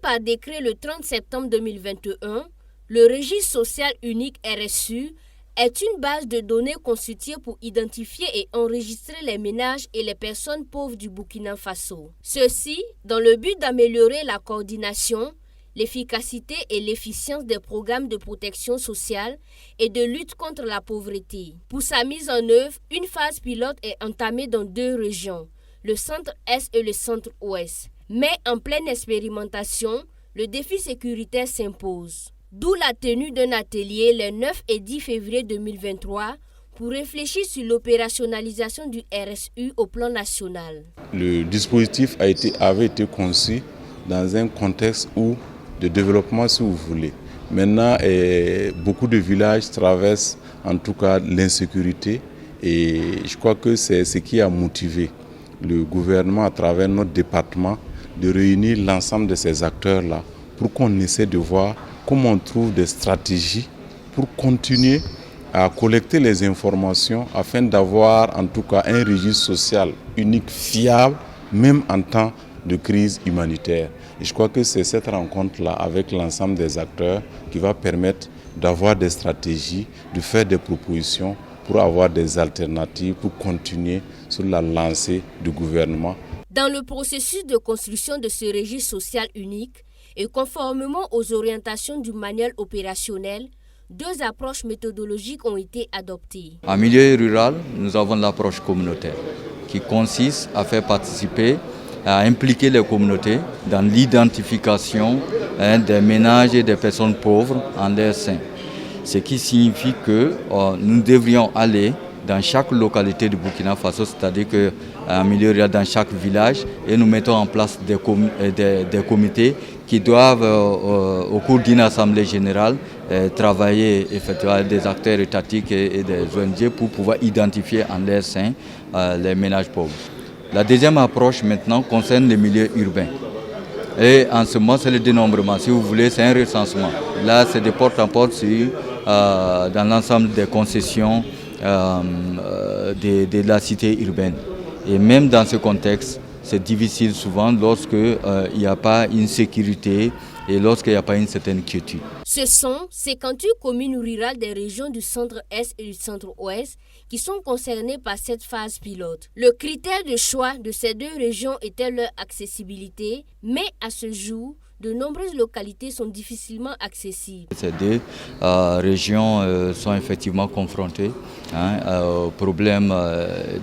par décret le 30 septembre 2021, le registre social unique RSU est une base de données constituée pour identifier et enregistrer les ménages et les personnes pauvres du Burkina Faso. Ceci dans le but d'améliorer la coordination, l'efficacité et l'efficience des programmes de protection sociale et de lutte contre la pauvreté. Pour sa mise en œuvre, une phase pilote est entamée dans 2 régions, le centre-Est et le centre-Ouest. Mais en pleine expérimentation, le défi sécuritaire s'impose. D'où la tenue d'un atelier les 9 et 10 février 2023 pour réfléchir sur l'opérationnalisation du RSU au plan national. Le dispositif avait été conçu dans un contexte de développement, si vous voulez. Maintenant, beaucoup de villages traversent en tout cas l'insécurité et je crois que c'est ce qui a motivé le gouvernement à travers notre département de réunir l'ensemble de ces acteurs-là pour qu'on essaie de voir comment on trouve des stratégies pour continuer à collecter les informations afin d'avoir en tout cas un registre social unique, fiable, même en temps de crise humanitaire. Et je crois que c'est cette rencontre-là avec l'ensemble des acteurs qui va permettre d'avoir des stratégies, de faire des propositions pour avoir des alternatives, pour continuer sur la lancée du gouvernement. Dans le processus de construction de ce registre social unique, et conformément aux orientations du manuel opérationnel, 2 approches méthodologiques ont été adoptées. En milieu rural, nous avons l'approche communautaire qui consiste à faire participer, à impliquer les communautés dans l'identification des ménages et des personnes pauvres en leur sein. Ce qui signifie que nous devrions aller dans chaque localité du Burkina Faso, c'est-à-dire qu'en milieu rural, dans chaque village, et nous mettons en place des comités qui doivent, au cours d'une assemblée générale, travailler effectivement avec des acteurs étatiques et des ONG pour pouvoir identifier en leur sein les ménages pauvres. La deuxième approche maintenant concerne les milieux urbains. Et en ce moment, c'est le dénombrement. Si vous voulez, c'est un recensement. Là, c'est de porte en porte dans l'ensemble des concessions de la cité urbaine. Et même dans ce contexte, c'est difficile souvent lorsqu'il n'y a pas une sécurité et lorsqu'il n'y a pas une certaine quiétude. Ce sont 58 communes rurales des régions du centre-Est et du centre-Ouest qui sont concernées par cette phase pilote. Le critère de choix de ces 2 régions était leur accessibilité, mais à ce jour, de nombreuses localités sont difficilement accessibles. Ces 2 régions sont effectivement confrontées au problème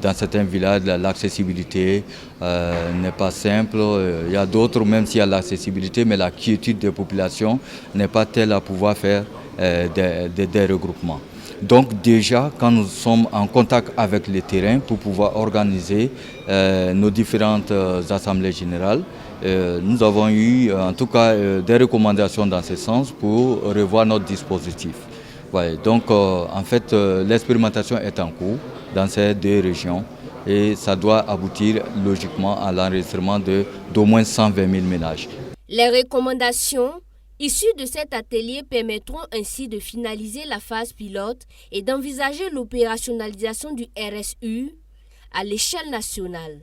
dans certains villages. L'accessibilité n'est pas simple. Il y a d'autres, même s'il y a l'accessibilité, mais la quiétude des populations n'est pas telle à pouvoir faire des regroupements. Donc déjà, quand nous sommes en contact avec le terrain pour pouvoir organiser nos différentes assemblées générales, nous avons eu en tout cas des recommandations dans ce sens pour revoir notre dispositif. Ouais, donc en fait, l'expérimentation est en cours dans ces 2 régions et ça doit aboutir logiquement à l'enregistrement d'au moins 120 000 ménages. Les recommandations issues de cet atelier permettront ainsi de finaliser la phase pilote et d'envisager l'opérationnalisation du RSU à l'échelle nationale.